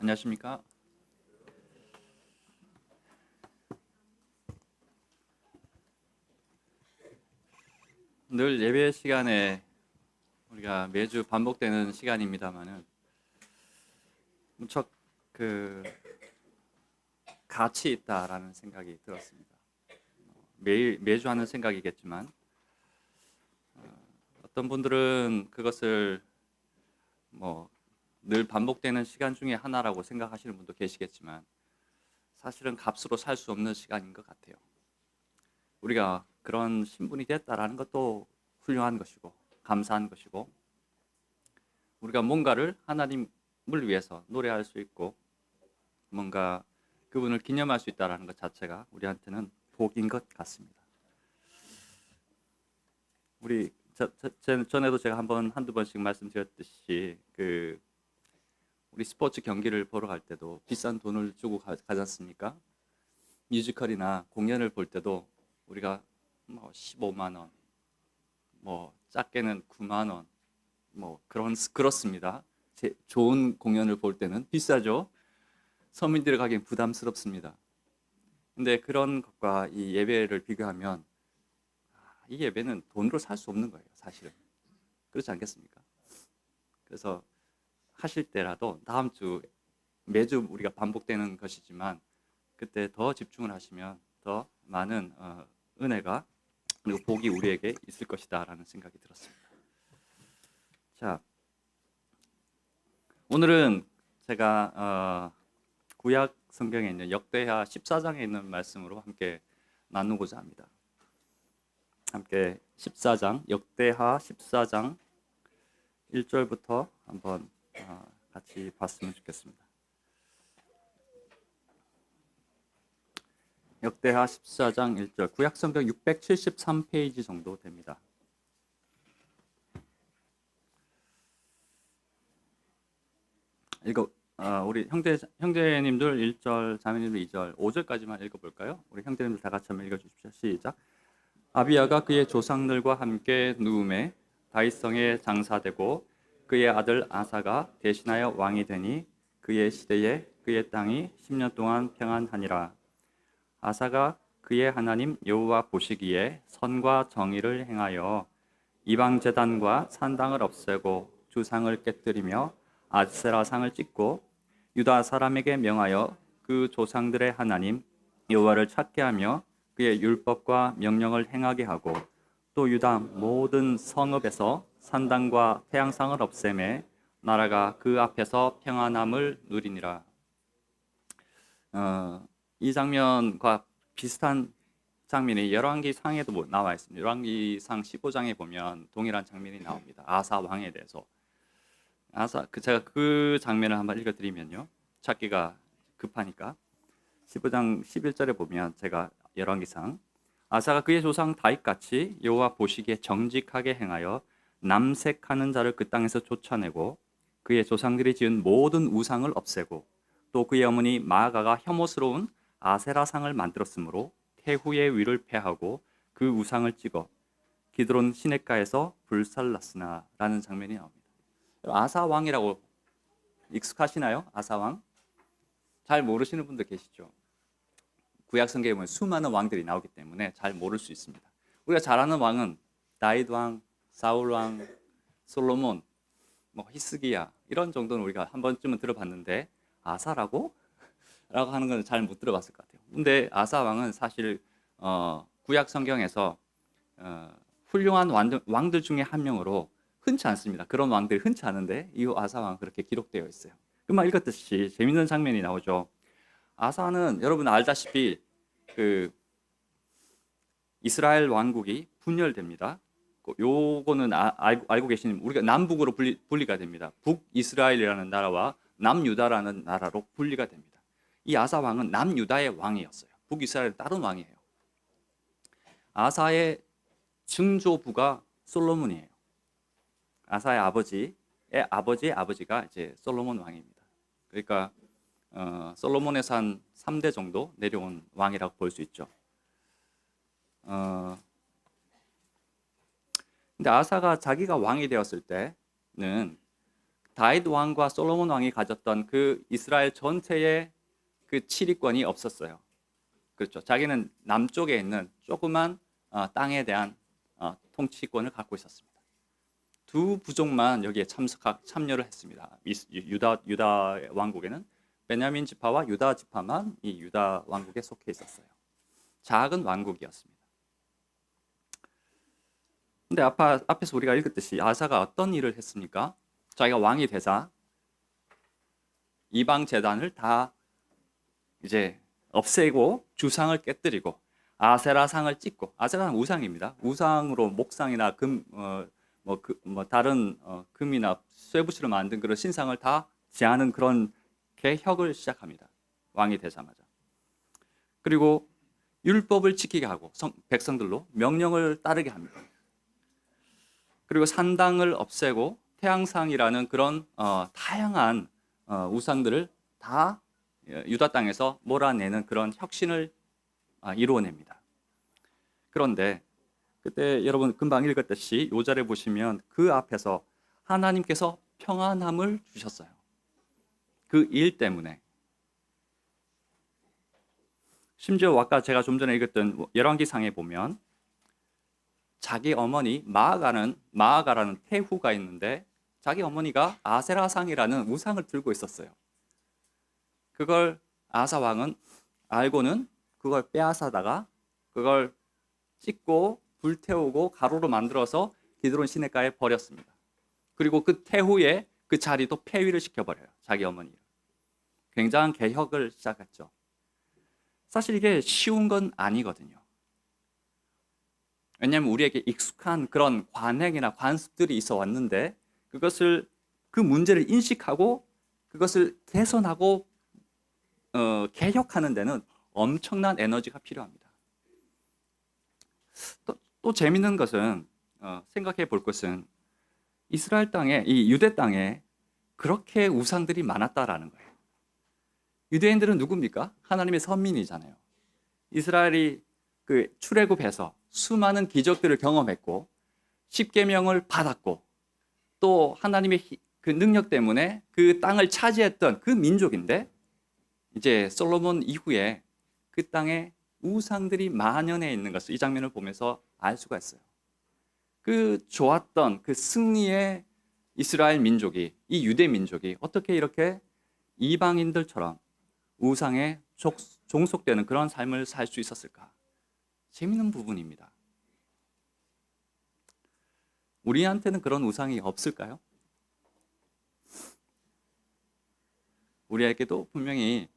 안녕하십니까? 늘 예배 시간에 우리가 매주 반복되는 시간입니다만은 무척 가치 있다라는 생각이 들었습니다. 매주 하는 생각이겠지만 어떤 분들은 그것을 늘 반복되는 시간 중에 하나라고 생각하시는 분도 계시겠지만 사실은 값으로 살 수 없는 시간인 것 같아요. 우리가 그런 신분이 됐다라는 것도 훌륭한 것이고 감사한 것이고, 우리가 뭔가를 하나님을 위해서 노래할 수 있고 뭔가 그분을 기념할 수 있다는 것 자체가 우리한테는 복인 것 같습니다. 우리 전에도 제가 한두 번씩 말씀드렸듯이 우리 스포츠 경기를 보러 갈 때도 비싼 돈을 주고 가지 않습니까? 뮤지컬이나 공연을 볼 때도 우리가 15만 원, 작게는 9만 원, 그렇습니다. 좋은 공연을 볼 때는 비싸죠. 서민들이 가기엔 부담스럽습니다. 근데 그런 것과 이 예배를 비교하면 이 예배는 돈으로 살 수 없는 거예요, 사실은. 그렇지 않겠습니까? 그래서 하실 때라도 다음 주 매주 우리가 반복되는 것이지만 그때 더 집중을 하시면 더 많은 은혜가 그리고 복이 우리에게 있을 것이다라는 생각이 들었습니다. 자, 오늘은 제가 구약 성경에 있는 역대하 14장에 있는 말씀으로 함께 나누고자 합니다. 함께 14장, 역대하 14장 1절부터 한번 같이 봤으면 좋겠습니다. 역대하 14장 1절, 구약 성경 673페이지 정도 됩니다. 우리 형제님들 1절, 자매님들 2절, 5절까지만 읽어볼까요? 우리 형제님들 다 같이 한번 읽어주십시오. 시작. 아비야가 그의 조상들과 함께 누움에 다윗성에 장사되고 그의 아들 아사가 대신하여 왕이 되니 그의 시대에 그의 땅이 10년 동안 평안하니라. 아사가 그의 하나님 여호와 보시기에 선과 정의를 행하여 이방 제단과 산당을 없애고 주상을 깨뜨리며 아세라상을 찍고 유다 사람에게 명하여 그 조상들의 하나님 여호와를 찾게 하며 그의 율법과 명령을 행하게 하고 또 유다 모든 성읍에서 산당과 태양상을 없애매 나라가 그 앞에서 평안함을 누리니라. 이 장면과 비슷한 장면이 열왕기상에도 나와 있습니다. 열왕기상 15장에 보면 동일한 장면이 나옵니다. 아사 왕에 대해서. 제가 그 장면을 한번 읽어드리면요, 찾기가 급하니까 15장 11절에 보면 제가 열왕기상, 아사가 그의 조상 다윗같이 여호와 보시기에 정직하게 행하여 남색하는 자를 그 땅에서 쫓아내고 그의 조상들이 지은 모든 우상을 없애고 또 그의 어머니 마아가가 혐오스러운 아세라상을 만들었으므로 태후의 위를 패하고 그 우상을 찍어 기드론 시냇가에서 불살랐으나 라는 장면이 나옵니다. 아사 왕이라고 익숙하시나요? 아사 왕? 잘 모르시는 분들 계시죠? 구약 성경에 보면 수많은 왕들이 나오기 때문에 잘 모를 수 있습니다. 우리가 잘 아는 왕은 다윗 왕, 사울 왕, 솔로몬, 히스기야 이런 정도는 우리가 한 번쯤은 들어봤는데 아사라고? 라고 하는 건 잘 못 들어봤을 것 같아요. 근데 아사 왕은 사실 구약 성경에서 훌륭한 왕들 중에 한 명으로 흔치 않습니다. 그런 왕들이 흔치 않은데 이 아사 왕은 그렇게 기록되어 있어요. 금방 읽었듯이 재밌는 장면이 나오죠. 아사는 여러분 알다시피 이스라엘 왕국이 분열됩니다. 요거는 알고 계시는, 우리가 남북으로 분리가 됩니다. 북이스라엘이라는 나라와 남유다라는 나라로 분리가 됩니다. 이 아사 왕은 남유다의 왕이었어요. 북이스라엘은 다른 왕이에요. 아사의 증조부가 솔로몬이에요. 아사의 아버지의 아버지의 아버지가 이제 솔로몬 왕입니다. 그러니까 솔로몬에서 한 3대 정도 내려온 왕이라고 볼 수 있죠. 근데 아사가 자기가 왕이 되었을 때는 다윗 왕과 솔로몬 왕이 가졌던 그 이스라엘 전체의 그 치리권이 없었어요. 그렇죠. 자기는 남쪽에 있는 조그만 땅에 대한 통치권을 갖고 있었습니다. 두 부족만 여기에 참여를 했습니다. 유다 왕국에는 베냐민 지파와 유다 지파만 이 유다 왕국에 속해 있었어요. 작은 왕국이었습니다. 근데 앞에서 우리가 읽었듯이 아사가 어떤 일을 했습니까? 자기가 왕이 되자 이방 제단을 다 이제 없애고 주상을 깨뜨리고 아세라상을 찍고, 아세라는 우상입니다. 우상으로 목상이나 다른 금이나 쇠붙이로 만든 그런 신상을 다 제하는 그런 개혁을 시작합니다. 왕이 되자마자. 그리고 율법을 지키게 하고 백성들로 명령을 따르게 합니다. 그리고 산당을 없애고 태양상이라는 그런 다양한 우상들을 다 유다 땅에서 몰아내는 그런 혁신을 이루어냅니다. 그런데 그때 여러분 금방 읽었듯이 요절에 보시면 그 앞에서 하나님께서 평안함을 주셨어요. 그 일 때문에. 심지어 아까 제가 좀 전에 읽었던 열왕기상에 보면 자기 어머니 마아가라는 태후가 있는데 자기 어머니가 아세라상이라는 우상을 들고 있었어요. 그걸 아사 왕은 알고는 그걸 빼앗아다가 그걸 찢고 불태우고 가루로 만들어서 기드론 시내가에 버렸습니다. 그리고 그 태후에 그 자리도 폐위를 시켜버려요. 자기 어머니를. 굉장한 개혁을 시작했죠. 사실 이게 쉬운 건 아니거든요. 왜냐하면 우리에게 익숙한 그런 관행이나 관습들이 있어 왔는데 그 문제를 인식하고 그것을 개선하고 개혁하는 데는 엄청난 에너지가 필요합니다. 또 재밌는 것은 생각해 볼 것은 이스라엘 땅에, 이 유대 땅에 그렇게 우상들이 많았다라는 거예요. 유대인들은 누굽니까? 하나님의 선민이잖아요. 이스라엘이 그 출애굽해서 수많은 기적들을 경험했고 십계명을 받았고 또 하나님의 그 능력 때문에 그 땅을 차지했던 그 민족인데 이제 솔로몬 이후에 그 땅에 우상들이 만연해 있는 것을 이 장면을 보면서 알 수가 있어요. 그 좋았던 그 승리의 이스라엘 민족이, 이 유대 민족이 어떻게 이렇게 이방인들처럼 우상에 종속되는 그런 삶을 살 수 있었을까? 재미있는 부분입니다. 우리한테는 그런 우상이 없을까요? 우리에게도 분명히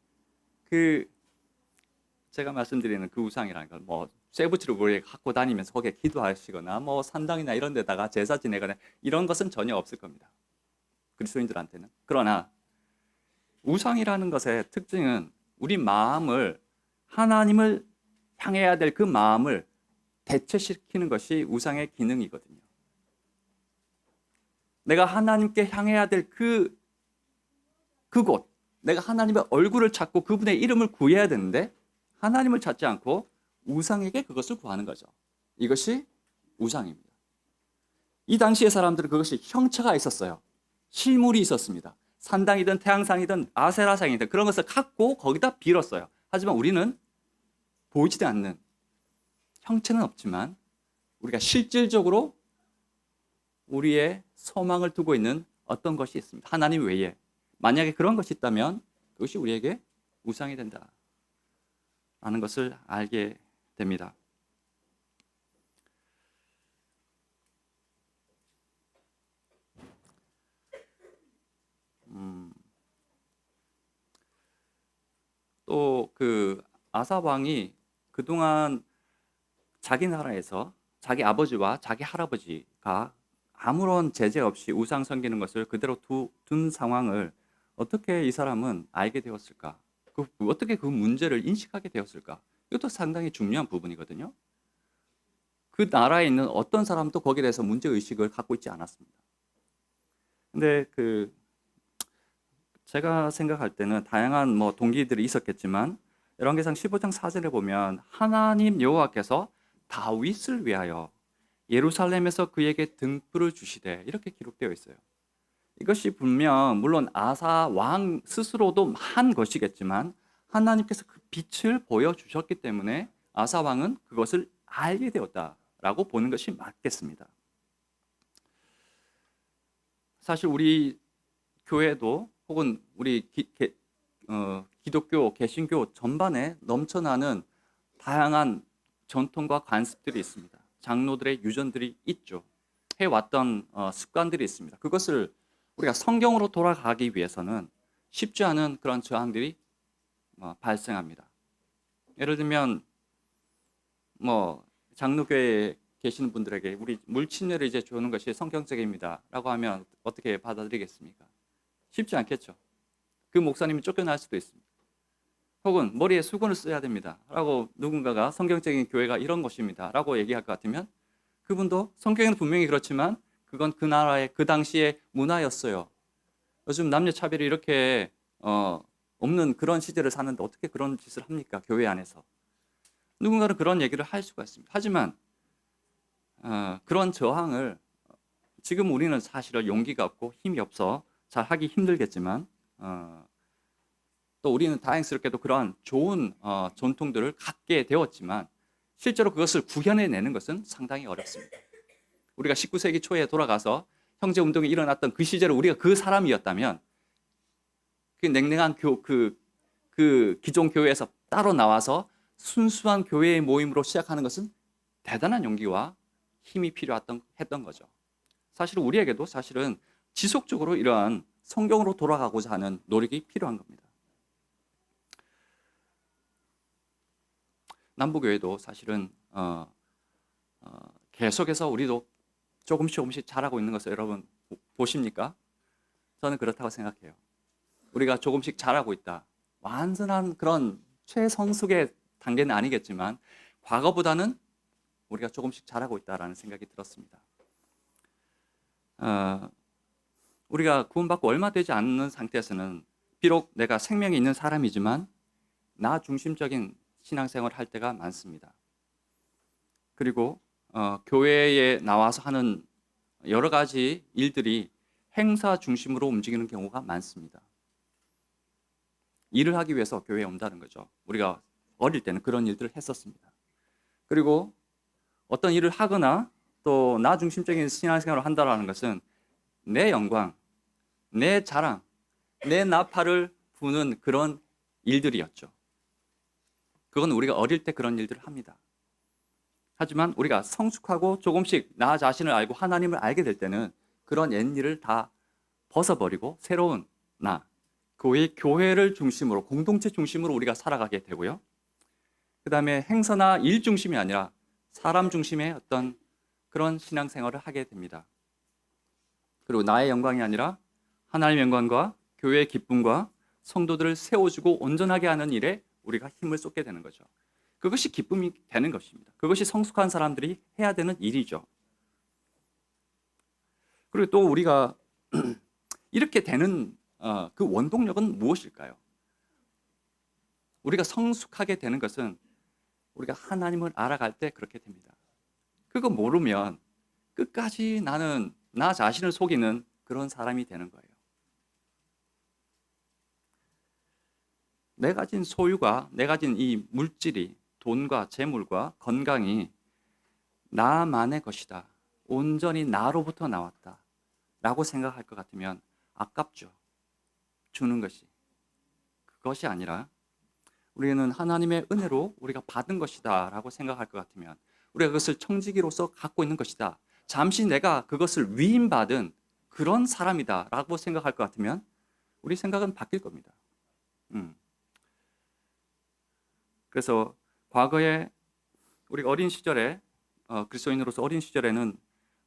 제가 말씀드리는 그 우상이라는 걸 쇠붙이를 우리가 갖고 다니면서 거기에 기도하시거나 산당이나 이런 데다가 제사 지내거나 이런 것은 전혀 없을 겁니다. 그리스도인들한테는. 그러나 우상이라는 것의 특징은 우리 마음을 하나님을 향해야 될 그 마음을 대체시키는 것이 우상의 기능이거든요. 내가 하나님께 향해야 될 그곳, 내가 하나님의 얼굴을 찾고 그분의 이름을 구해야 되는데 하나님을 찾지 않고 우상에게 그것을 구하는 거죠. 이것이 우상입니다. 이 당시의 사람들은 그것이 형체가 있었어요. 실물이 있었습니다. 산당이든 태양상이든 아세라상이든 그런 것을 갖고 거기다 빌었어요. 하지만 우리는 보이지도 않는, 형체는 없지만 우리가 실질적으로 우리의 소망을 두고 있는 어떤 것이 있습니다. 하나님 외에. 만약에 그런 것이 있다면 그것이 우리에게 우상이 된다 라는 것을 알게 됩니다. 또 그 아사 왕이 그동안 자기 나라에서 자기 아버지와 자기 할아버지가 아무런 제재 없이 우상 섬기는 것을 그대로 둔 상황을 어떻게 이 사람은 알게 되었을까? 어떻게 그 문제를 인식하게 되었을까? 이것도 상당히 중요한 부분이거든요. 그 나라에 있는 어떤 사람도 거기에 대해서 문제의식을 갖고 있지 않았습니다. 근데 제가 생각할 때는 다양한 동기들이 있었겠지만 열왕기상 15장 4절에 보면 하나님 여호와께서 다윗을 위하여 예루살렘에서 그에게 등불을 주시되 이렇게 기록되어 있어요. 이것이 분명 물론 아사 왕 스스로도 한 것이겠지만 하나님께서 그 빛을 보여주셨기 때문에 아사 왕은 그것을 알게 되었다라고 보는 것이 맞겠습니다. 사실 우리 교회도 혹은 우리 기독교, 개신교 전반에 넘쳐나는 다양한 전통과 관습들이 있습니다. 장로들의 유전들이 있죠. 해왔던 습관들이 있습니다. 그것을 우리가 성경으로 돌아가기 위해서는 쉽지 않은 그런 저항들이 발생합니다. 예를 들면 장로교회에 계시는 분들에게 우리 물침례를 이제 주는 것이 성경적입니다라고 하면 어떻게 받아들이겠습니까? 쉽지 않겠죠. 그 목사님이 쫓겨날 수도 있습니다. 혹은 머리에 수건을 써야 됩니다 라고 누군가가 성경적인 교회가 이런 것입니다 라고 얘기할 것 같으면 그분도 성경에는 분명히 그렇지만 그건 그 나라의 그 당시의 문화였어요. 요즘 남녀 차별이 이렇게 없는 그런 시대를 사는데 어떻게 그런 짓을 합니까? 교회 안에서. 누군가는 그런 얘기를 할 수가 있습니다. 하지만 그런 저항을 지금 우리는 사실은 용기가 없고 힘이 없어 잘 하기 힘들겠지만 또 우리는 다행스럽게도 그러한 좋은 전통들을 갖게 되었지만 실제로 그것을 구현해내는 것은 상당히 어렵습니다. 우리가 19세기 초에 돌아가서 형제운동이 일어났던 그 시절에 우리가 그 사람이었다면 그 냉랭한 그 기존 교회에서 따로 나와서 순수한 교회의 모임으로 시작하는 것은 대단한 용기와 힘이 필요했던 거죠. 사실은 우리에게도 사실은 지속적으로 이러한 성경으로 돌아가고자 하는 노력이 필요한 겁니다. 남부교회도 사실은 계속해서 우리도 조금씩 잘하고 있는 것을 여러분 보십니까? 저는 그렇다고 생각해요. 우리가 조금씩 잘하고 있다. 완전한 그런 최성숙의 단계는 아니겠지만 과거보다는 우리가 조금씩 잘하고 있다라는 생각이 들었습니다. 우리가 구원받고 얼마 되지 않는 상태에서는 비록 내가 생명이 있는 사람이지만 나 중심적인 신앙생활을 할 때가 많습니다. 그리고 교회에 나와서 하는 여러 가지 일들이 행사 중심으로 움직이는 경우가 많습니다. 일을 하기 위해서 교회에 온다는 거죠. 우리가 어릴 때는 그런 일들을 했었습니다. 그리고 어떤 일을 하거나 또 나 중심적인 신앙생활을 한다는 것은 내 영광, 내 자랑, 내 나팔을 부는 그런 일들이었죠. 그건 우리가 어릴 때 그런 일들을 합니다. 하지만 우리가 성숙하고 조금씩 나 자신을 알고 하나님을 알게 될 때는 그런 옛일을 다 벗어버리고 새로운 나, 교회를 중심으로 공동체 중심으로 우리가 살아가게 되고요. 그 다음에 행사나 일 중심이 아니라 사람 중심의 어떤 그런 신앙생활을 하게 됩니다. 그리고 나의 영광이 아니라 하나님의 영광과 교회의 기쁨과 성도들을 세워주고 온전하게 하는 일에 우리가 힘을 쏟게 되는 거죠. 그것이 기쁨이 되는 것입니다. 그것이 성숙한 사람들이 해야 되는 일이죠. 그리고 또 우리가 이렇게 되는 그 원동력은 무엇일까요? 우리가 성숙하게 되는 것은 우리가 하나님을 알아갈 때 그렇게 됩니다. 그거 모르면 끝까지 나는 나 자신을 속이는 그런 사람이 되는 거예요. 내가 가진 소유가, 내가 가진 이 물질이, 돈과 재물과 건강이 나만의 것이다. 온전히 나로부터 나왔다. 라고 생각할 것 같으면 아깝죠. 주는 것이. 그것이 아니라 우리는 하나님의 은혜로 우리가 받은 것이다 라고 생각할 것 같으면 우리가 그것을 청지기로서 갖고 있는 것이다. 잠시 내가 그것을 위임받은 그런 사람이다 라고 생각할 것 같으면 우리 생각은 바뀔 겁니다. 그래서 과거에 우리가 어린 시절에 그리스도인으로서 어린 시절에는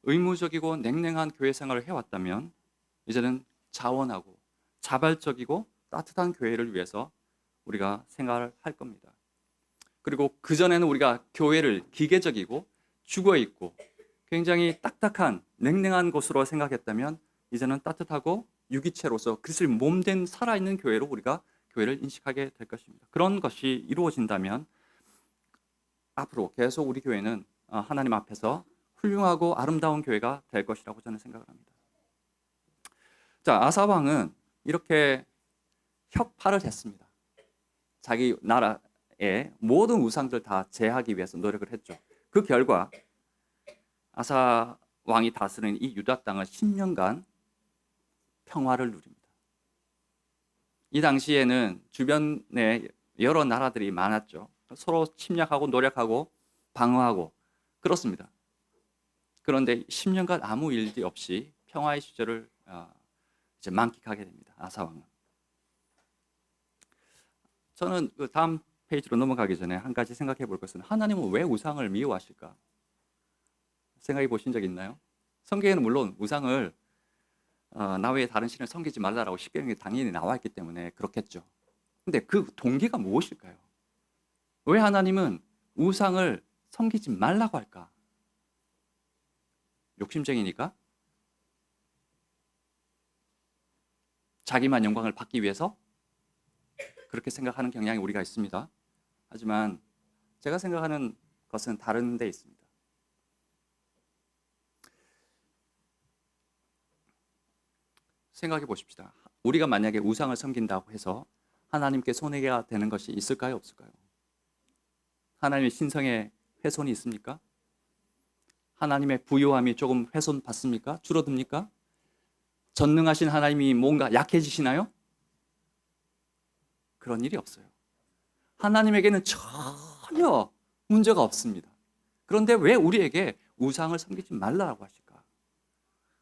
의무적이고 냉랭한 교회 생활을 해왔다면 이제는 자원하고 자발적이고 따뜻한 교회를 위해서 우리가 생활을 할 겁니다. 그리고 그전에는 우리가 교회를 기계적이고 죽어있고 굉장히 딱딱한 냉랭한 곳으로 생각했다면 이제는 따뜻하고 유기체로서 그리스도의 몸된 살아있는 교회로 우리가 교회를 인식하게 될 것입니다. 그런 것이 이루어진다면 앞으로 계속 우리 교회는 하나님 앞에서 훌륭하고 아름다운 교회가 될 것이라고 저는 생각을 합니다. 자, 아사 왕은 이렇게 혁파를 했습니다. 자기 나라의 모든 우상들 다 제하기 위해서 노력을 했죠. 그 결과 아사 왕이 다스리는 이 유다 땅은 10년간 평화를 누립니다. 이 당시에는 주변에 여러 나라들이 많았죠. 서로 침략하고 노력하고 방어하고 그렇습니다. 그런데 10년간 아무 일이 없이 평화의 시절을 이제 만끽하게 됩니다. 아사 왕은. 저는 그 다음 페이지로 넘어가기 전에 한 가지 생각해 볼 것은 하나님은 왜 우상을 미워하실까? 생각해 보신 적 있나요? 성경에는 물론 우상을 나 외에 다른 신을 섬기지 말라라고 십계명에 당연히 나와 있기 때문에 그렇겠죠. 근데 그 동기가 무엇일까요? 왜 하나님은 우상을 섬기지 말라고 할까? 욕심쟁이니까? 자기만 영광을 받기 위해서? 그렇게 생각하는 경향이 우리가 있습니다. 하지만 제가 생각하는 것은 다른 데 있습니다. 생각해 보십시다. 우리가 만약에 우상을 섬긴다고 해서 하나님께 손해가 되는 것이 있을까요? 없을까요? 하나님의 신성에 훼손이 있습니까? 하나님의 부요함이 조금 훼손받습니까? 줄어듭니까? 전능하신 하나님이 뭔가 약해지시나요? 그런 일이 없어요. 하나님에게는 전혀 문제가 없습니다. 그런데 왜 우리에게 우상을 섬기지 말라고 하실까?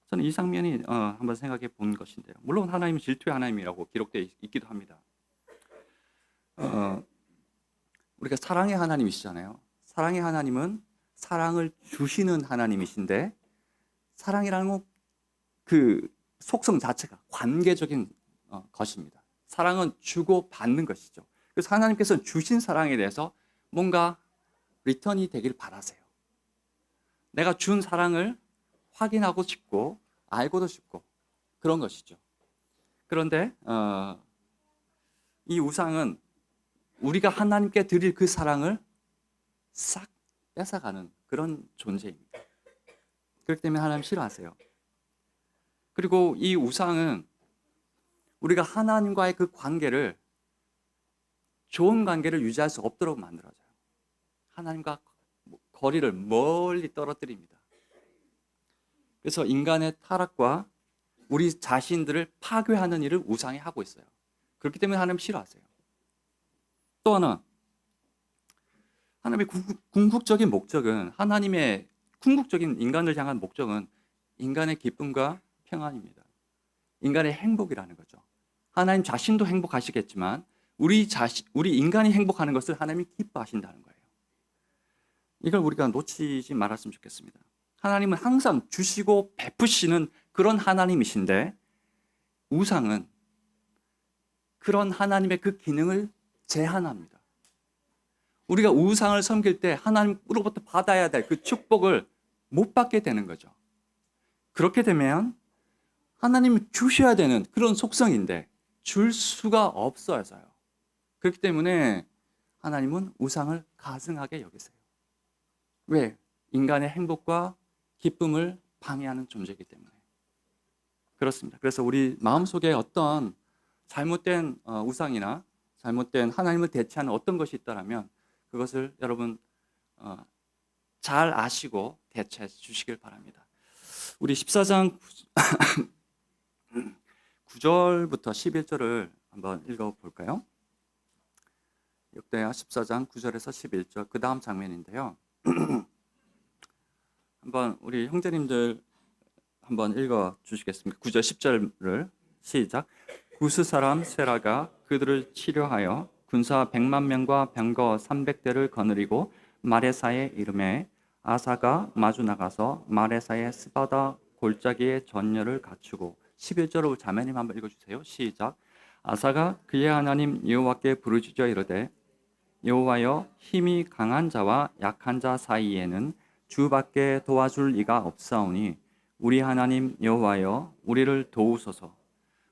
저는 이 장면이 한번 생각해 본 것인데요. 물론 하나님은 질투의 하나님이라고 기록되어 있기도 합니다. 우리가 사랑의 하나님이시잖아요. 사랑의 하나님은 사랑을 주시는 하나님이신데 사랑이라는 그 속성 자체가 관계적인 것입니다. 사랑은 주고 받는 것이죠. 그래서 하나님께서는 주신 사랑에 대해서 뭔가 리턴이 되길 바라세요. 내가 준 사랑을 확인하고 싶고 알고도 싶고 그런 것이죠. 그런데 이 우상은 우리가 하나님께 드릴 그 사랑을 싹 뺏어가는 그런 존재입니다. 그렇기 때문에 하나님 싫어하세요. 그리고 이 우상은 우리가 하나님과의 그 관계를 좋은 관계를 유지할 수 없도록 만들어져요. 하나님과 거리를 멀리 떨어뜨립니다. 그래서 인간의 타락과 우리 자신들을 파괴하는 일을 우상이 하고 있어요. 그렇기 때문에 하나님 싫어하세요. 또 하나, 하나님의 궁극적인 목적은 하나님의 궁극적인 인간을 향한 목적은 인간의 기쁨과 평안입니다. 인간의 행복이라는 거죠. 하나님 자신도 행복하시겠지만 우리 인간이 행복하는 것을 하나님이 기뻐하신다는 거예요. 이걸 우리가 놓치지 말았으면 좋겠습니다. 하나님은 항상 주시고 베푸시는 그런 하나님이신데 우상은 그런 하나님의 그 기능을 제한합니다. 우리가 우상을 섬길 때 하나님으로부터 받아야 될 그 축복을 못 받게 되는 거죠. 그렇게 되면 하나님이 주셔야 되는 그런 속성인데 줄 수가 없어서요. 그렇기 때문에 하나님은 우상을 가증하게 여기세요. 왜? 인간의 행복과 기쁨을 방해하는 존재이기 때문에 그렇습니다. 그래서 우리 마음속에 어떤 잘못된 우상이나 잘못된 하나님을 대체하는 어떤 것이 있다면 그것을 여러분 잘 아시고 대체해 주시길 바랍니다. 우리 14장 9절부터 11절을 한번 읽어볼까요? 역대하 14장 9절에서 11절 그 다음 장면인데요. 한번 우리 형제님들 한번 읽어 주시겠습니까? 9절 10절을 시작. 구스 사람 세라가 그들을 치료하여 군사 100만 명과 병거 300대를 거느리고 마레사에 이르매 아사가 마주 나가서 마레사의 스바다 골짜기에 전열을 갖추고 11절을 자매님 한번 읽어주세요. 시작. 아사가 그의 하나님 여호와께 부르짖어 이르되 여호와여 힘이 강한 자와 약한 자 사이에는 주밖에 도와줄 이가 없사오니 우리 하나님 여호와여 우리를 도우소서.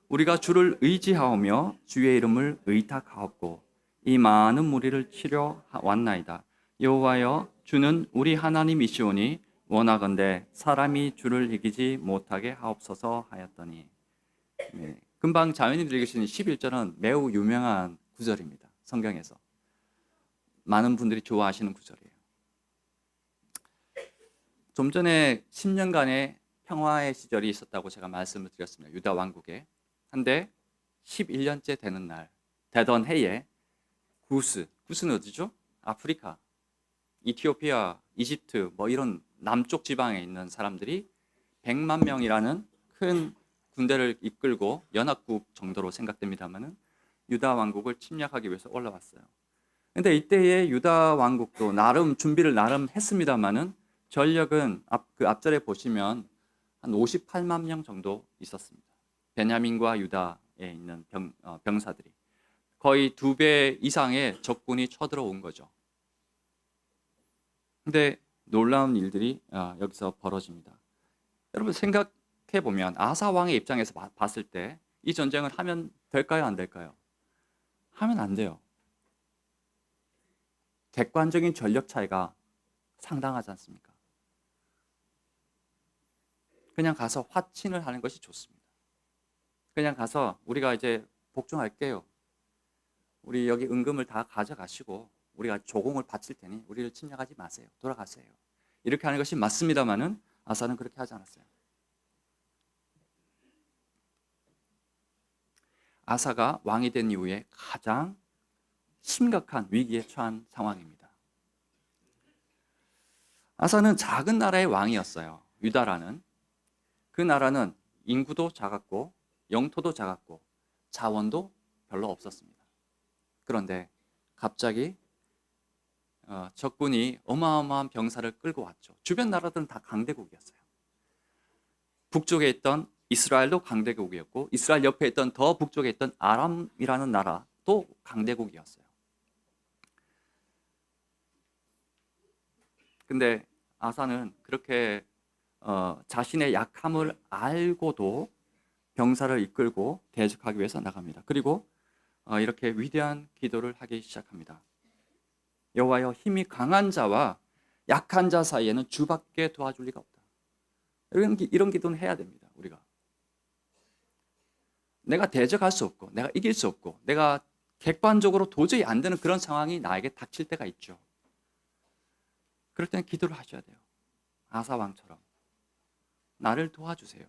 우리가 주를 의지하오며 주의 이름을 의탁하옵고 이 많은 무리를 치려 왔나이다. 여호와여 주는 우리 하나님이시오니 원하건대 사람이 주를 이기지 못하게 하옵소서 하였더니 네. 금방 자매님들이 읽으신 11절은 매우 유명한 구절입니다. 성경에서. 많은 분들이 좋아하시는 구절이에요. 좀 전에 10년간의 평화의 시절이 있었다고 제가 말씀을 드렸습니다. 유다 왕국에. 한데 11년째 되던 해에 구스는 어디죠? 아프리카, 이티오피아, 이집트 뭐 이런 남쪽 지방에 있는 사람들이 100만 명이라는 큰 군대를 이끌고 연합국 정도로 생각됩니다만은 유다 왕국을 침략하기 위해서 올라왔어요. 근데 이때의 유다 왕국도 준비를 했습니다만은 전력은 앞절에 보시면 한 58만 명 정도 있었습니다. 베냐민과 유다에 있는 병사들이 거의 2배 이상의 적군이 쳐들어온 거죠. 근데 놀라운 일들이 여기서 벌어집니다. 여러분 생각해 보면 아사 왕의 입장에서 봤을 때 이 전쟁을 하면 될까요, 안 될까요? 하면 안 돼요. 객관적인 전력 차이가 상당하지 않습니까? 그냥 가서 화친을 하는 것이 좋습니다. 그냥 가서 우리가 이제 복종할게요. 우리 여기 은금을 다 가져가시고 우리가 조공을 바칠 테니 우리를 침략하지 마세요. 돌아가세요. 이렇게 하는 것이 맞습니다만은 아사는 그렇게 하지 않았어요. 아사가 왕이 된 이후에 가장 심각한 위기에 처한 상황입니다. 아사는 작은 나라의 왕이었어요. 유다라는. 그 나라는 인구도 작았고 영토도 작았고 자원도 별로 없었습니다. 그런데 갑자기 적군이 어마어마한 병사를 끌고 왔죠. 주변 나라들은 다 강대국이었어요. 북쪽에 있던 이스라엘도 강대국이었고 이스라엘 옆에 있던 더 북쪽에 있던 아람이라는 나라도 강대국이었어요. 근데 아사는 그렇게 자신의 약함을 알고도 병사를 이끌고 대적하기 위해서 나갑니다. 그리고 이렇게 위대한 기도를 하기 시작합니다. 여호와여, 힘이 강한 자와 약한 자 사이에는 주밖에 도와줄 리가 없다. 이런 기도는 해야 됩니다. 우리가 내가 대적할 수 없고 내가 이길 수 없고 내가 객관적으로 도저히 안 되는 그런 상황이 나에게 닥칠 때가 있죠. 그럴 때는 기도를 하셔야 돼요. 아사 왕처럼 나를 도와주세요.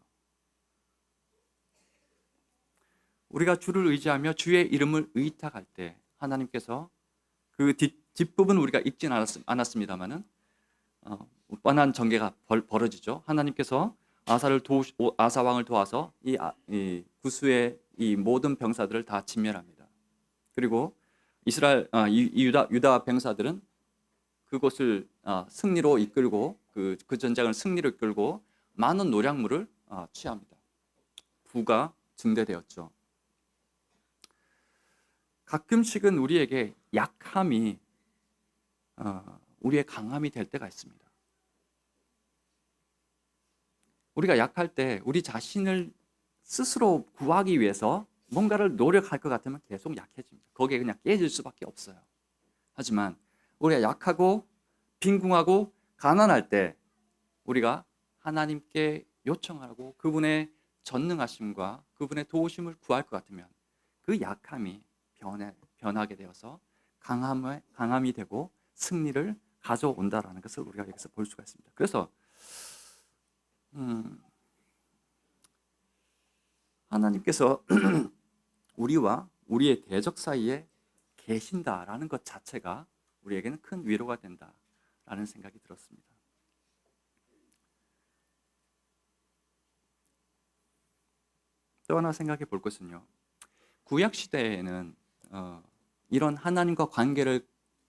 우리가 주를 의지하며 주의 이름을 의탁할 때 하나님께서 그 뒷부분 우리가 읽진 않았습니다만은 뻔한 전개가 벌어지죠. 하나님께서 아사 왕을 도와서 이 구스의 이 모든 병사들을 다 진멸합니다. 그리고 유다 병사들은 그곳을 승리로 이끌고 그 전쟁을 승리로 이끌고 많은 노량물을 취합니다. 부가 증대되었죠. 가끔씩은 우리에게 약함이 우리의 강함이 될 때가 있습니다. 우리가 약할 때 우리 자신을 스스로 구하기 위해서 뭔가를 노력할 것 같으면 계속 약해집니다. 거기에 그냥 깨질 수밖에 없어요. 하지만 우리가 약하고 빈궁하고 가난할 때 우리가 하나님께 요청하고 그분의 전능하심과 그분의 도우심을 구할 것 같으면 그 약함이 변하게 되어서 강함이 되고 승리를 가져온다라는 것을 우리가 여기서 볼 수가 있습니다. 그래서 하나님께서 우리와 우리의 대적 사이에 계신다라는 것 자체가 우리에게는 큰 위로가 된다라는 생각이 들었습니다. 또 하나 생각해 볼 것은요. 구약 시대에는 이런 하나님과 관계를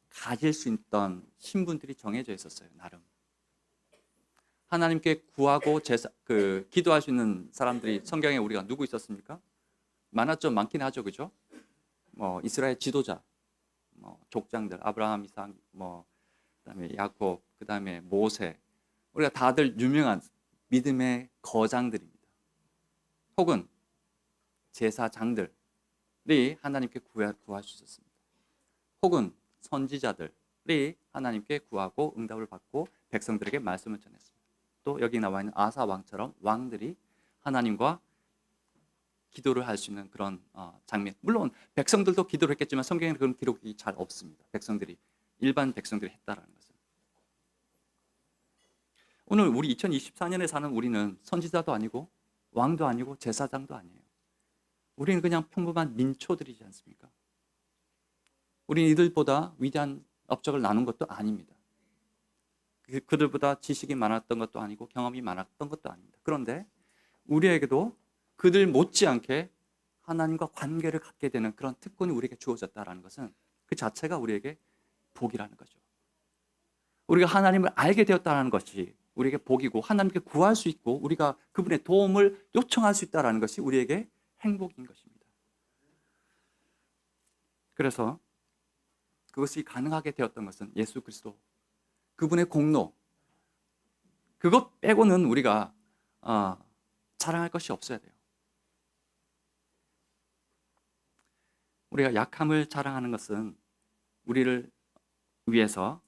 가질 수 있던 신분들이 정해져 있었어요. 나름 하나님께 구하고 기도할 수 있는 사람들이 성경에 우리가 누구 있었습니까? 많았죠. 많긴 하죠, 그죠? 이스라엘 지도자, 족장들, 아브라함, 이삭, 그다음에 야곱, 그다음에 모세, 우리가 다들 유명한 믿음의 거장들입니다. 혹은 제사장들이 하나님께 구할 수 있었습니다. 혹은 선지자들이 하나님께 구하고 응답을 받고 백성들에게 말씀을 전했습니다. 또 여기 나와 있는 아사 왕처럼 왕들이 하나님과 기도를 할 수 있는 그런 장면. 물론 백성들도 기도를 했겠지만 성경에는 그런 기록이 잘 없습니다. 일반 백성들이 했다라는 것은. 오늘 우리 2024년에 사는 우리는 선지자도 아니고 왕도 아니고 제사장도 아니에요. 우리는 그냥 평범한 민초들이지 않습니까? 우리는 이들보다 위대한 업적을 나눈 것도 아닙니다. 그들보다 지식이 많았던 것도 아니고 경험이 많았던 것도 아닙니다. 그런데 우리에게도 그들 못지않게 하나님과 관계를 갖게 되는 그런 특권이 우리에게 주어졌다는 것은 그 자체가 우리에게 복이라는 거죠. 우리가 하나님을 알게 되었다는 것이 우리에게 복이고 하나님께 구할 수 있고 우리가 그분의 도움을 요청할 수 있다는 것이 우리에게 행복인 것입니다. 그래서 그것이 가능하게 되었던 것은 예수 그리스도 그분의 공로, 그것 빼고는 우리가 자랑할 것이 없어야 돼요. 우리가 약함을 자랑하는 것은 우리를 위해서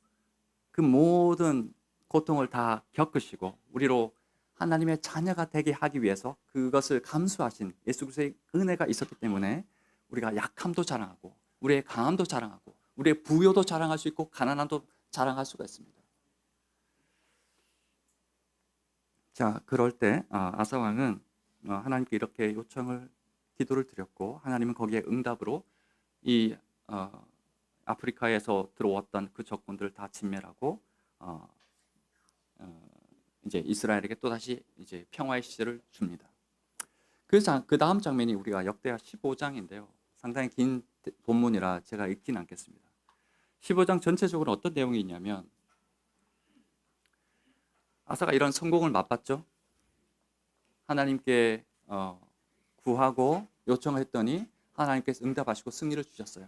그 모든 고통을 다 겪으시고 우리로 하나님의 자녀가 되게 하기 위해서 그것을 감수하신 예수 그리스도의 은혜가 있었기 때문에 우리가 약함도 자랑하고 우리의 강함도 자랑하고 우리의 부요도 자랑할 수 있고 가난함도 자랑할 수가 있습니다. 자, 그럴 때 아사 왕은 하나님께 이렇게 기도를 드렸고 하나님은 거기에 응답으로 이 아프리카에서 들어왔던 그 적군들을 다 진멸하고 이제 이스라엘에게 또 다시 이제 평화의 시절을 줍니다. 그 다음 장면이 우리가 역대하 15장인데요. 상당히 긴 본문이라 제가 읽지는 않겠습니다. 15장 전체적으로 어떤 내용이 있냐면 아사가 이런 성공을 맛봤죠. 하나님께 구하고 요청을 했더니 하나님께서 응답하시고 승리를 주셨어요.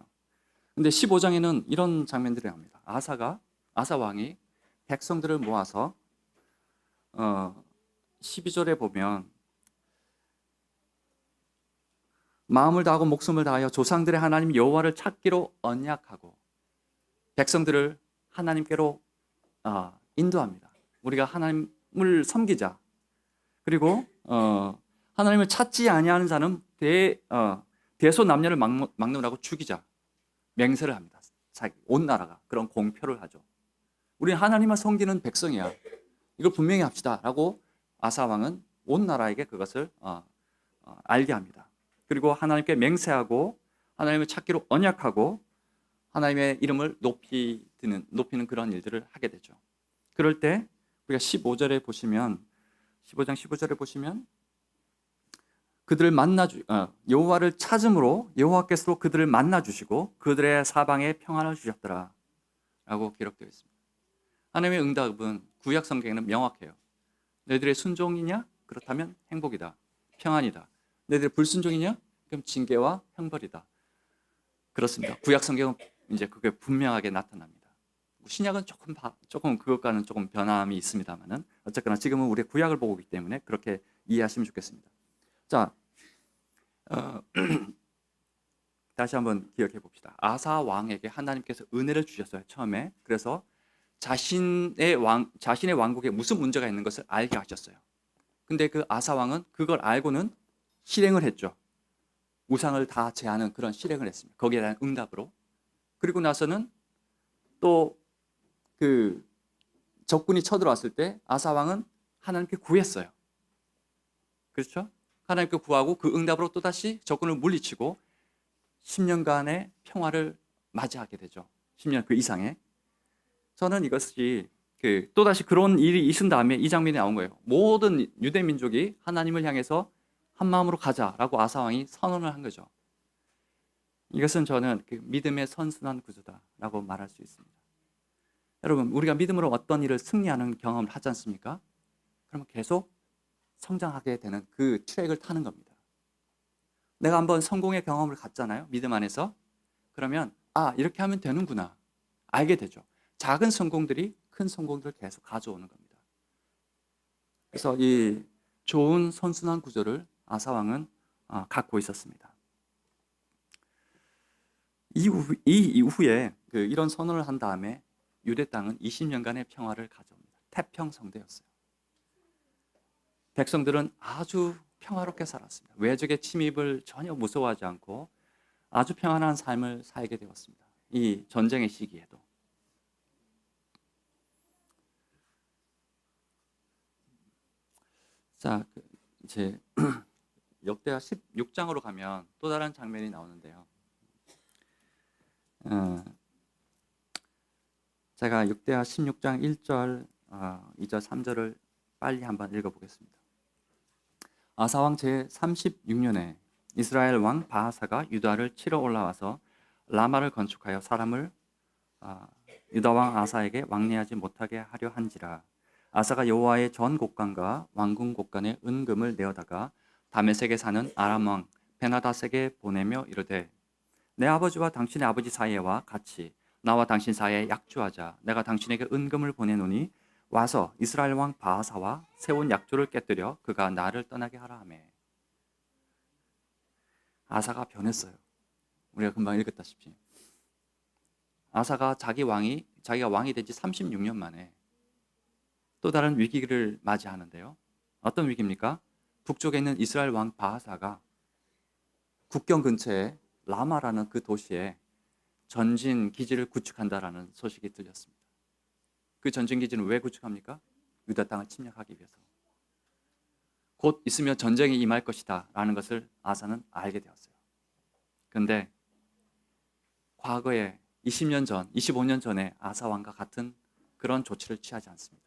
근데 15장에는 이런 장면들이 나옵니다. 아사 왕이 백성들을 모아서 12절에 보면 마음을 다하고 목숨을 다하여 조상들의 하나님 여호와를 찾기로 언약하고 백성들을 하나님께로 인도합니다. 우리가 하나님을 섬기자. 그리고 하나님을 찾지 아니하는 자는 대소 남녀를 막론하고 죽이자. 맹세를 합니다. 온 나라가 그런 공표를 하죠. 우리는 하나님을 섬기는 백성이야. 이걸 분명히 합시다. 라고 아사 왕은 온 나라에게 그것을 알게 합니다. 그리고 하나님께 맹세하고 하나님을 찾기로 언약하고 하나님의 이름을 높이는 그런 일들을 하게 되죠. 그럴 때 우리가 15장 15절에 보시면 그들을 여호와를 찾음으로 여호와께서 그들을 만나 주시고 그들의 사방에 평안을 주셨더라 라고 기록되어 있습니다. 하나님의 응답은 구약 성경에는 명확해요. 너희들의 순종이냐? 그렇다면 행복이다. 평안이다. 너희들의 불순종이냐? 그럼 징계와 형벌이다. 그렇습니다. 구약 성경은 이제 그게 분명하게 나타납니다. 신약은 조금 그것과는 조금 변함이 있습니다만은 어쨌거나 지금은 우리 구약을 보고 있기 때문에 그렇게 이해하시면 좋겠습니다. 자, 다시 한번 기억해 봅시다. 아사 왕에게 하나님께서 은혜를 주셨어요. 처음에. 그래서 자신의 왕국에 무슨 문제가 있는 것을 알게 하셨어요. 근데 그 아사 왕은 그걸 알고는 실행을 했죠. 우상을 다 제하는 그런 실행을 했습니다. 거기에 대한 응답으로. 그리고 나서는 또 그 적군이 쳐들어왔을 때 아사 왕은 하나님께 구했어요. 그렇죠? 하나님께 구하고 그 응답으로 또다시 적군을 물리치고 10년간의 평화를 맞이하게 되죠. 10년 그 이상의. 저는 이것이 또다시 그런 일이 있은 다음에 이 장면이 나온 거예요. 모든 유대 민족이 하나님을 향해서 한 마음으로 가자라고 아사 왕이 선언을 한 거죠. 이것은 저는 그 믿음의 선순환 구조다라고 말할 수 있습니다. 여러분, 우리가 믿음으로 어떤 일을 승리하는 경험을 하지 않습니까? 그러면 계속 성장하게 되는 그 트랙을 타는 겁니다. 내가 한번 성공의 경험을 갖잖아요. 믿음 안에서. 그러면 이렇게 하면 되는구나. 알게 되죠. 작은 성공들이 큰 성공들을 계속 가져오는 겁니다. 그래서 이 좋은 선순환 구조를 아사 왕은 갖고 있었습니다. 이후에 이런 선언을 한 다음에 유대 땅은 20년간의 평화를 가져옵니다. 태평성대였어요. 백성들은 아주 평화롭게 살았습니다. 외적의 침입을 전혀 무서워하지 않고 아주 평안한 삶을 살게 되었습니다. 이 전쟁의 시기에도. 자, 이제 역대하 16장으로 가면 또 다른 장면이 나오는데요. 제가 역대하 16장 1절, 2절, 3절을 빨리 한번 읽어보겠습니다. 아사왕 제36년에 이스라엘 왕 바하사가 유다를 치러 올라와서 라마를 건축하여 사람을 유다 왕 아사에게 왕래하지 못하게 하려 한지라. 아사가 여호와의 전 곳간과 왕궁 곳간에 은금을 내어다가 다메섹에 사는 아람 왕 베나닷에게 보내며 이르되, 내 아버지와 당신의 아버지 사이와 같이 나와 당신 사이에 약조하자. 내가 당신에게 은금을 보내노니 와서 이스라엘 왕 바하사와 세운 약조를 깨뜨려 그가 나를 떠나게 하라 하며. 아사가 변했어요. 우리가 금방 읽었다시피 아사가 자기가 왕이 된 지 36년 만에 또 다른 위기를 맞이하는데요. 어떤 위기입니까? 북쪽에 있는 이스라엘 왕 바하사가 국경 근처에 라마라는 그 도시에 전진 기지를 구축한다라는 소식이 들렸습니다. 그 전진 기지는 왜 구축합니까? 유다 땅을 침략하기 위해서. 곧 있으면 전쟁이 임할 것이다 라는 것을 아사는 알게 되었어요. 그런데 과거에 20년 전, 25년 전에 아사 왕과 같은 그런 조치를 취하지 않습니다.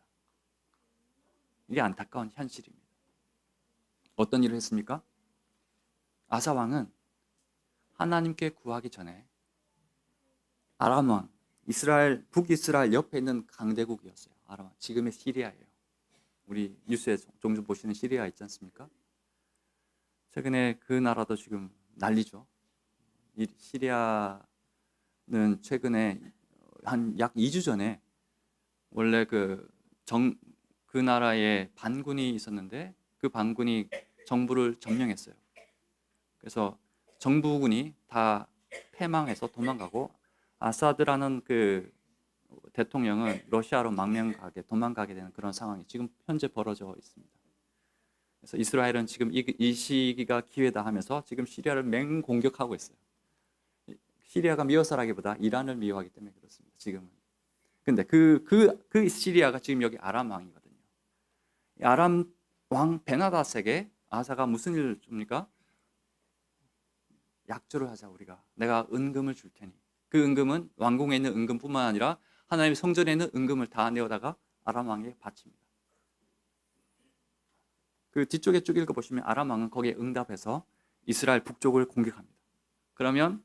이게 안타까운 현실입니다. 어떤 일을 했습니까? 아사 왕은 하나님께 구하기 전에 아람 왕, 북이스라엘 옆에 있는 강대국이었어요. 아람 왕, 지금의 시리아예요. 우리 뉴스에 종종 보시는 시리아 있지 않습니까? 최근에 그 나라도 지금 난리죠. 이 시리아는 최근에 한 약 2주 전에 원래 그 나라에 반군이 있었는데 그 반군이 정부를 점령했어요. 그래서 정부군이 다 패망해서 도망가고 아사드라는 그 대통령은 러시아로 망명하게 도망가게 되는 그런 상황이 지금 현재 벌어져 있습니다. 그래서 이스라엘은 지금 이 시기가 기회다 하면서 지금 시리아를 맹공격하고 있어요. 시리아가 미워서라기보다 이란을 미워하기 때문에 그렇습니다. 지금은. 근데 그 시리아가 지금 여기 아람 왕이거든요. 아람 왕 베나닷에게 아사가 무슨 일을 줍니까? 약조를 하자 우리가. 내가 은금을 줄 테니. 그 은금은 왕궁에 있는 은금뿐만 아니라 하나님의 성전에 있는 은금을 다 내어다가 아람 왕에게 바칩니다. 그 뒤쪽에 쭉 읽어보시면 아람 왕은 거기에 응답해서 이스라엘 북쪽을 공격합니다. 그러면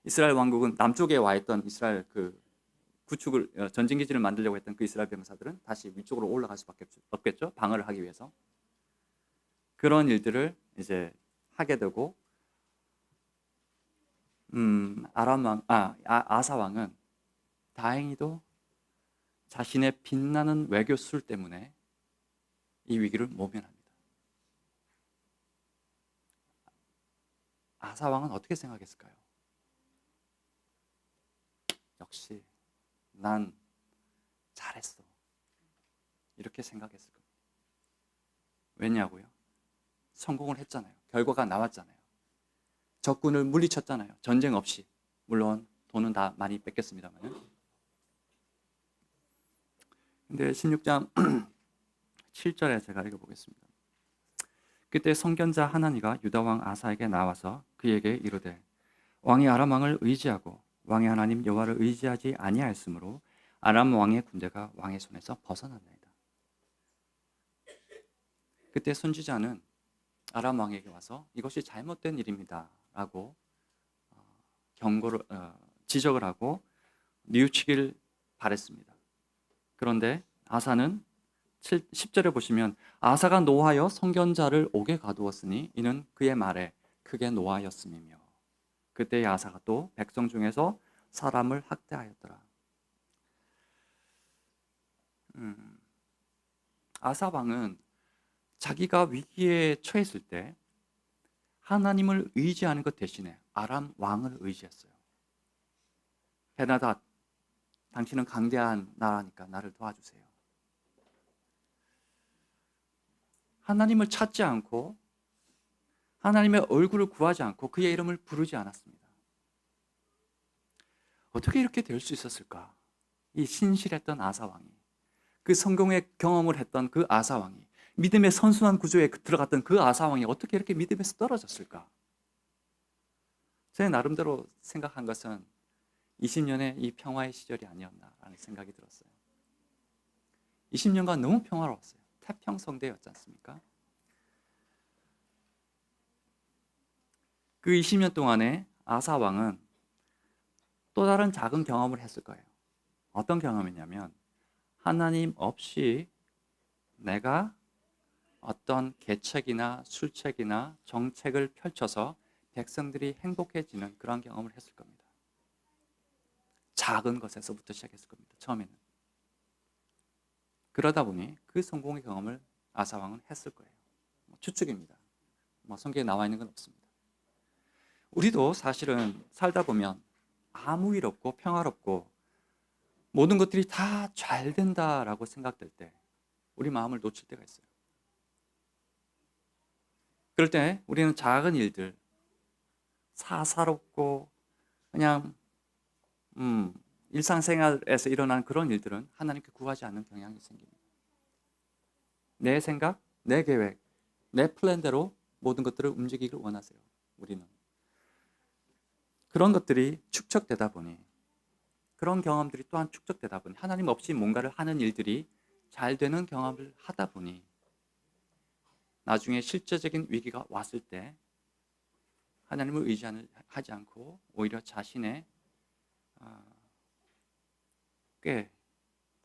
이스라엘 왕국은 남쪽에 와 있던 이스라엘 그 전진기지를 만들려고 했던 그 이스라엘 병사들은 다시 위쪽으로 올라갈 수밖에 없겠죠. 방어를 하기 위해서. 그런 일들을 이제 하게 되고 아사 왕은 다행히도 자신의 빛나는 외교술 때문에 이 위기를 모면합니다. 아사 왕은 어떻게 생각했을까요? 역시 난 잘했어. 이렇게 생각했을 겁니다. 왜냐고요? 성공을 했잖아요. 결과가 나왔잖아요. 적군을 물리쳤잖아요. 전쟁 없이. 물론 돈은 다 많이 뺏겼습니다만. 근데 16장 7절에 제가 읽어보겠습니다. 그때 선견자 하나니가 유다 왕 아사에게 나와서 그에게 이르되, 왕이 아람 왕을 의지하고 왕의 하나님 여호와를 의지하지 아니하였으므로 아람 왕의 군대가 왕의 손에서 벗어났나이다. 그때 선지자는 아람 왕에게 와서 이것이 잘못된 일입니다 라고 지적을 하고 뉘우치길 바랬습니다. 그런데 아사는 10절에 보시면 아사가 노하여 선견자를 옥에 가두었으니 이는 그의 말에 크게 노하였음이며 그때의 아사가 또 백성 중에서 사람을 학대하였더라. 아사 왕은 자기가 위기에 처했을 때 하나님을 의지하는 것 대신에 아람 왕을 의지했어요. 베나닷, 당신은 강대한 나라니까 나를 도와주세요. 하나님을 찾지 않고 하나님의 얼굴을 구하지 않고 그의 이름을 부르지 않았습니다. 어떻게 이렇게 될 수 있었을까? 이 신실했던 아사 왕이, 그 성공의 경험을 했던 그 아사 왕이, 믿음의 선순환 구조에 들어갔던 그 아사 왕이 어떻게 이렇게 믿음에서 떨어졌을까? 제 나름대로 생각한 것은 20년의 이 평화의 시절이 아니었나라는 생각이 들었어요. 20년간 너무 평화로웠어요. 태평성대였지 않습니까? 그 20년 동안에 아사 왕은 또 다른 작은 경험을 했을 거예요. 어떤 경험이냐면 하나님 없이 내가 어떤 계책이나 술책이나 정책을 펼쳐서 백성들이 행복해지는 그런 경험을 했을 겁니다. 작은 것에서부터 시작했을 겁니다. 처음에는. 그러다 보니 그 성공의 경험을 아사왕은 했을 거예요. 추측입니다. 성경에 나와 있는 건 없습니다. 우리도 사실은 살다 보면 아무 일 없고 평화롭고 모든 것들이 다 잘 된다라고 생각될 때 우리 마음을 놓칠 때가 있어요. 그럴 때 우리는 작은 일들, 사사롭고 그냥 일상생활에서 일어나는 그런 일들은 하나님께 구하지 않는 경향이 생깁니다. 내 생각, 내 계획, 내 플랜대로 모든 것들을 움직이길 원하세요. 우리는. 그런 것들이 축적되다 보니, 그런 경험들이 또한 축적되다 보니, 하나님 없이 뭔가를 하는 일들이 잘 되는 경험을 하다 보니 나중에 실제적인 위기가 왔을 때 하나님을 의지하지 않고 오히려 자신의 꽤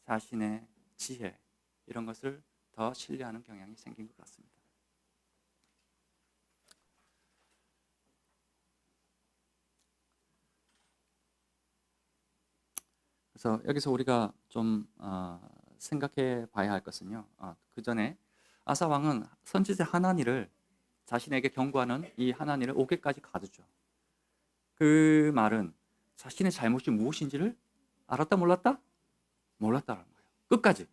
자신의 지혜 이런 것을 더 신뢰하는 경향이 생긴 것 같습니다. 그래서 여기서 우리가 좀 생각해 봐야 할 것은요. 그 전에 아사 왕은 선지자 하나니를 자신에게 경고하는 이 하나니를 옥에까지 가두죠. 그 말은 자신의 잘못이 무엇인지를 알았다 몰랐다? 몰랐다는 거예요. 끝까지.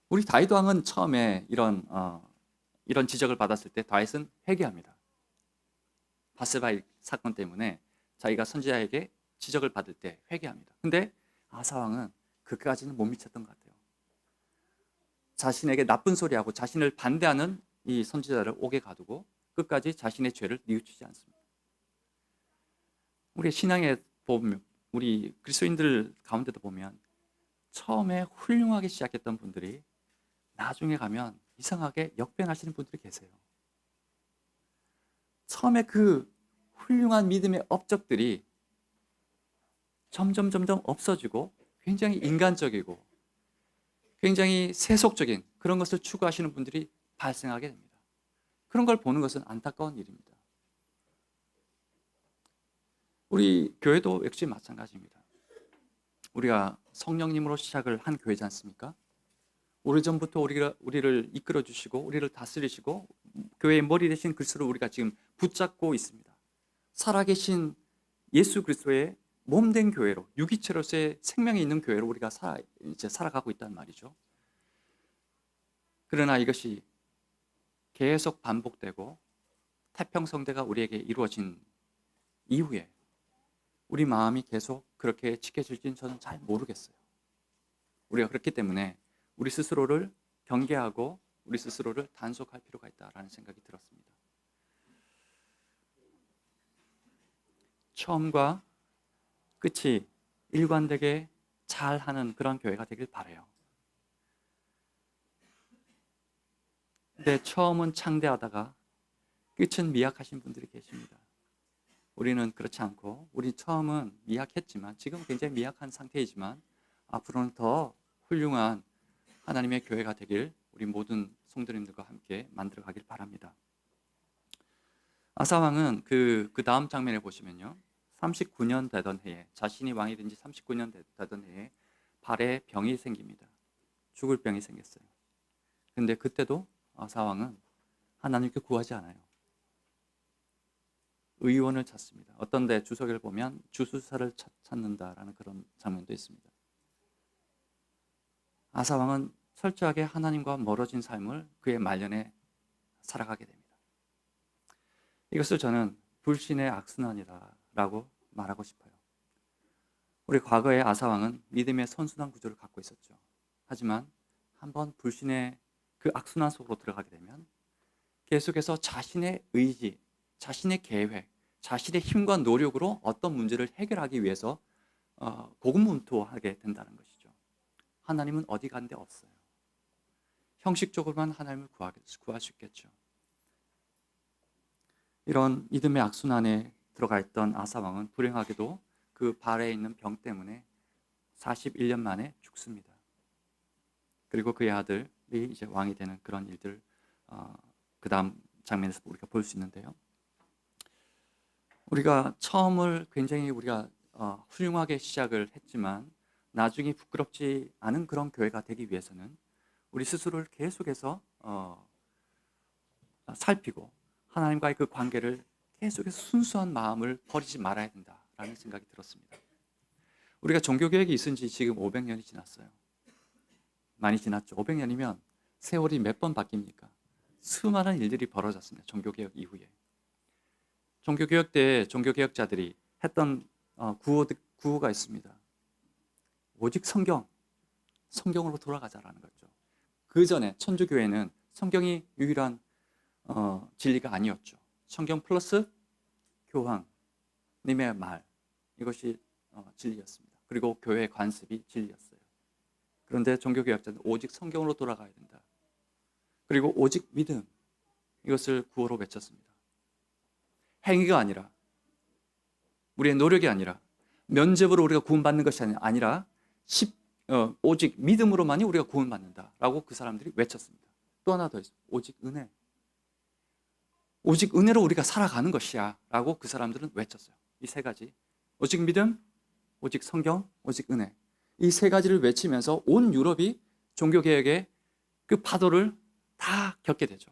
우리 다윗 왕은 처음에 이런 지적을 받았을 때 다윗은 회개합니다. 바세바의 사건 때문에 자기가 선지자에게 지적을 받을 때 회개합니다. 근데 아사 왕은 그까지는 못 미쳤던 것 같아요. 자신에게 나쁜 소리하고 자신을 반대하는 이 선지자를 옥에 가두고 끝까지 자신의 죄를 뉘우치지 않습니다. 우리 신앙에 보면, 우리 그리스도인들 가운데도 보면 처음에 훌륭하게 시작했던 분들이 나중에 가면 이상하게 역변하시는 분들이 계세요. 처음에 그 훌륭한 믿음의 업적들이 점점 없어지고 굉장히 인간적이고 굉장히 세속적인 그런 것을 추구하시는 분들이 발생하게 됩니다. 그런 걸 보는 것은 안타까운 일입니다. 우리 교회도 역시 마찬가지입니다. 우리가 성령님으로 시작을 한 교회지 않습니까? 오래전부터 우리를 이끌어 주시고 우리를 다스리시고 교회의 머리 대신 그리스도를 우리가 지금 붙잡고 있습니다. 살아계신 예수 그리스도의 몸된 교회로, 유기체로서의 생명이 있는 교회로 우리가 이제 살아가고 있단 말이죠. 그러나 이것이 계속 반복되고 태평성대가 우리에게 이루어진 이후에 우리 마음이 계속 그렇게 지켜질지는 저는 잘 모르겠어요. 우리가 그렇기 때문에 우리 스스로를 경계하고 우리 스스로를 단속할 필요가 있다라는 생각이 들었습니다. 처음과 끝이 일관되게 잘하는 그런 교회가 되길 바라요. 근데 처음은 창대하다가 끝은 미약하신 분들이 계십니다. 우리는 그렇지 않고 우리 처음은 미약했지만 지금 굉장히 미약한 상태이지만 앞으로는 더 훌륭한 하나님의 교회가 되길 우리 모든 성도님들과 함께 만들어가길 바랍니다. 아사 왕은 그 다음 장면에 보시면요, 39년 되던 해에, 자신이 왕이 된 지 39년 되던 해에 발에 병이 생깁니다. 죽을 병이 생겼어요. 근데 그때도 아사 왕은 하나님께 구하지 않아요. 의원을 찾습니다. 어떤 데 주석을 보면 주술사를 찾는다라는 그런 장면도 있습니다. 아사 왕은 철저하게 하나님과 멀어진 삶을 그의 말년에 살아가게 됩니다. 이것을 저는 불신의 악순환이다라고 말하고 싶어요. 우리 과거의 아사왕은 믿음의 선순환 구조를 갖고 있었죠. 하지만 한번 불신의 그 악순환 속으로 들어가게 되면 계속해서 자신의 의지, 자신의 계획, 자신의 힘과 노력으로 어떤 문제를 해결하기 위해서 고군분투하게 된다는 것이죠. 하나님은 어디 간 데 없어요. 형식적으로만 하나님을 구할 수 있겠죠. 이런 믿음의 악순환에 들어가 있던 아사왕은 불행하게도 그 발에 있는 병 때문에 41년 만에 죽습니다. 그리고 그의 아들이 이제 왕이 되는 그런 일들 그 다음 장면에서 우리가 볼 수 있는데요. 우리가 처음을 굉장히 우리가 훌륭하게 시작을 했지만 나중에 부끄럽지 않은 그런 교회가 되기 위해서는 우리 스스로를 계속해서 살피고 하나님과의 그 관계를 계속해서 순수한 마음을 버리지 말아야 된다라는 생각이 들었습니다. 우리가 종교개혁이 있은 지 지금 500년이 지났어요. 많이 지났죠. 500년이면 세월이 몇 번 바뀝니까? 수많은 일들이 벌어졌습니다. 종교개혁 이후에. 종교개혁 때 종교개혁자들이 했던 구호가 있습니다. 오직 성경으로 돌아가자라는 거죠. 그 전에 천주교회는 성경이 유일한 진리가 아니었죠. 성경 플러스 교황님의 말, 이것이 진리였습니다. 그리고 교회의 관습이 진리였어요. 그런데 종교개혁자는 오직 성경으로 돌아가야 된다. 그리고 오직 믿음, 이것을 구호로 외쳤습니다. 행위가 아니라, 우리의 노력이 아니라, 면접으로 우리가 구원받는 것이 아니라 오직 믿음으로만이 우리가 구원받는다라고 그 사람들이 외쳤습니다. 또 하나 더 있어요. 오직 은혜. 오직 은혜로 우리가 살아가는 것이야 라고 그 사람들은 외쳤어요. 이 세 가지. 오직 믿음, 오직 성경, 오직 은혜. 이 세 가지를 외치면서 온 유럽이 종교개혁의 그 파도를 다 겪게 되죠.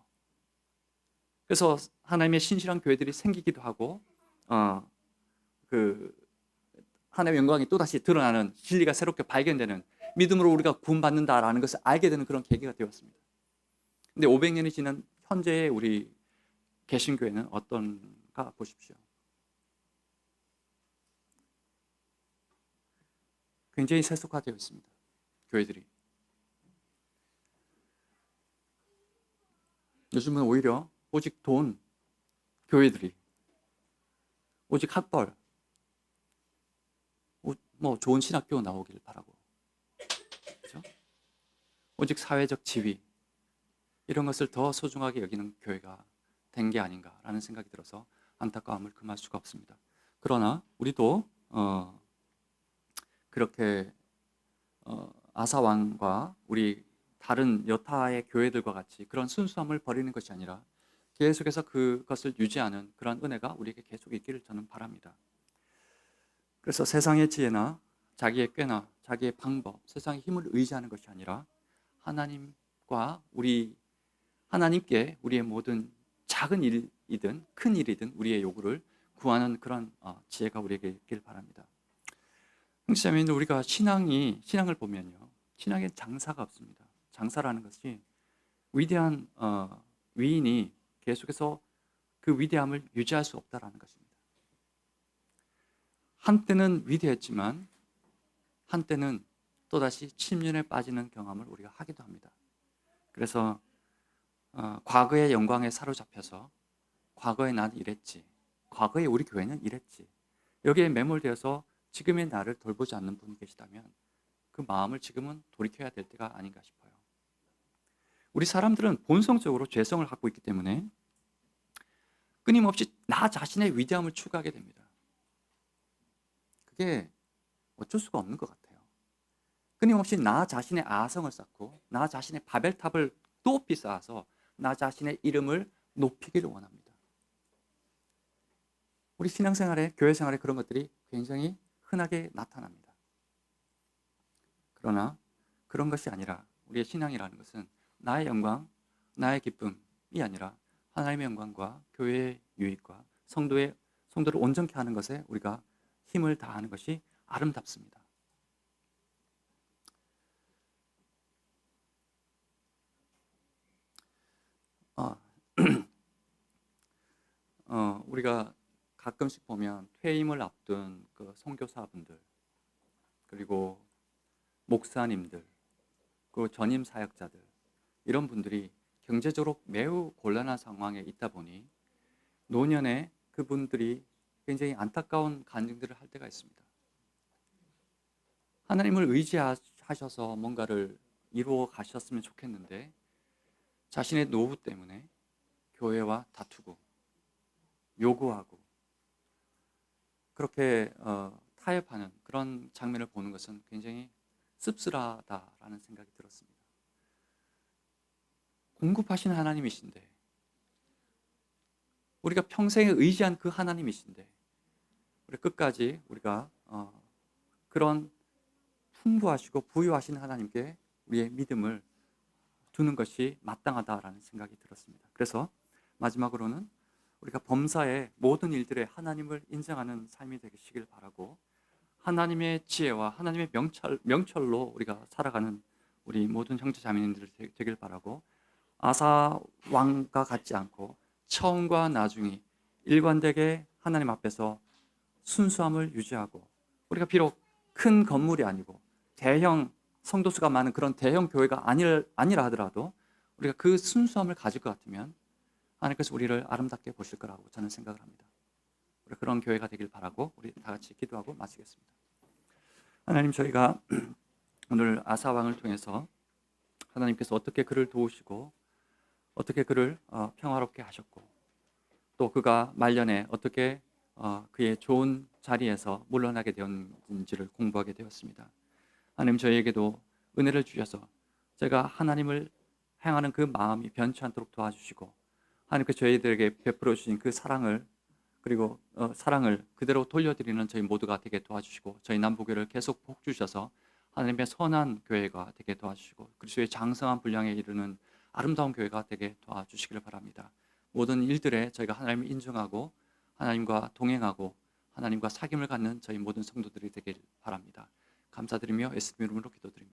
그래서 하나님의 신실한 교회들이 생기기도 하고 그 하나님의 영광이 또다시 드러나는, 진리가 새롭게 발견되는, 믿음으로 우리가 구원받는다라는 것을 알게 되는 그런 계기가 되었습니다. 근데 500년이 지난 현재의 우리 개신교회는 어떤가 보십시오. 굉장히 세속화되어 있습니다. 교회들이. 요즘은 오히려 오직 돈, 교회들이 오직 학벌, 뭐 좋은 신학교 나오길 바라고, 그렇죠? 오직 사회적 지위, 이런 것을 더 소중하게 여기는 교회가 된 게 아닌가라는 생각이 들어서 안타까움을 금할 수가 없습니다. 그러나 우리도 그렇게 아사왕과 우리 다른 여타의 교회들과 같이 그런 순수함을 버리는 것이 아니라 계속해서 그것을 유지하는 그런 은혜가 우리에게 계속 있기를 저는 바랍니다. 그래서 세상의 지혜나 자기의 꾀나 자기의 방법, 세상의 힘을 의지하는 것이 아니라 하나님께 우리의 모든 작은 일이든 큰 일이든 우리의 요구를 구하는 그런 지혜가 우리에게 있길 바랍니다. 형제자매들, 우리가 신앙을 보면요, 신앙에 장사가 없습니다. 장사라는 것이 위대한 위인이 계속해서 그 위대함을 유지할 수 없다라는 것입니다. 한때는 위대했지만 한때는 또다시 침륜에 빠지는 경험을 우리가 하기도 합니다. 그래서 과거의 영광에 사로잡혀서 과거에 난 이랬지, 과거에 우리 교회는 이랬지, 여기에 매몰되어서 지금의 나를 돌보지 않는 분이 계시다면 그 마음을 지금은 돌이켜야 될 때가 아닌가 싶어요. 우리 사람들은 본성적으로 죄성을 갖고 있기 때문에 끊임없이 나 자신의 위대함을 추구하게 됩니다. 그게 어쩔 수가 없는 것 같아요. 끊임없이 나 자신의 아성을 쌓고 나 자신의 바벨탑을 높이 쌓아서 나 자신의 이름을 높이기를 원합니다. 우리 신앙생활에, 교회생활에 그런 것들이 굉장히 흔하게 나타납니다. 그러나 그런 것이 아니라 우리의 신앙이라는 것은 나의 영광, 나의 기쁨이 아니라 하나님의 영광과 교회의 유익과 성도를 온전케 하는 것에 우리가 힘을 다하는 것이 아름답습니다. 우리가 가끔씩 보면 퇴임을 앞둔 그 선교사분들, 그리고 목사님들, 그 전임 사역자들, 이런 분들이 경제적으로 매우 곤란한 상황에 있다 보니 노년에 그분들이 굉장히 안타까운 간증들을 할 때가 있습니다. 하나님을 의지하셔서 뭔가를 이루어 가셨으면 좋겠는데 자신의 노후 때문에 교회와 다투고 요구하고 그렇게 타협하는 그런 장면을 보는 것은 굉장히 씁쓸하다라는 생각이 들었습니다. 공급하신 하나님이신데, 우리가 평생에 의지한 그 하나님이신데, 우리 끝까지 우리가 그런 풍부하시고 부유하신 하나님께 우리의 믿음을 두는 것이 마땅하다라는 생각이 들었습니다. 그래서 마지막으로는 우리가 범사의 모든 일들에 하나님을 인정하는 삶이 되시길 바라고, 하나님의 지혜와 하나님의 명철로 우리가 살아가는 우리 모든 형제 자매님들 되길 바라고, 아사 왕과 같지 않고 처음과 나중이 일관되게 하나님 앞에서 순수함을 유지하고, 우리가 비록 큰 건물이 아니고 대형 성도수가 많은 그런 대형 교회가 아니라 하더라도 우리가 그 순수함을 가질 것 같으면 하나님께서 우리를 아름답게 보실 거라고 저는 생각을 합니다. 우리 그런 교회가 되길 바라고 우리 다 같이 기도하고 마치겠습니다. 하나님, 저희가 오늘 아사 왕을 통해서 하나님께서 어떻게 그를 도우시고 어떻게 그를 평화롭게 하셨고, 또 그가 말년에 어떻게 그의 좋은 자리에서 물러나게 되었는지를 공부하게 되었습니다. 하나님, 저희에게도 은혜를 주셔서 제가 하나님을 향하는 그 마음이 변치 않도록 도와주시고, 하나님께서 저희들에게 베풀어 주신 그 사랑을, 그리고 사랑을 그대로 돌려드리는 저희 모두가 되게 도와주시고, 저희 남부교회를 계속 복 주셔서 하나님의 선한 교회가 되게 도와주시고, 그리스도의 장성한 분량에 이르는 아름다운 교회가 되게 도와주시기를 바랍니다. 모든 일들에 저희가 하나님을 인정하고 하나님과 동행하고 하나님과 사귐을 갖는 저희 모든 성도들이 되길 바랍니다. 감사드리며 예수님 이름으로 기도드립니다.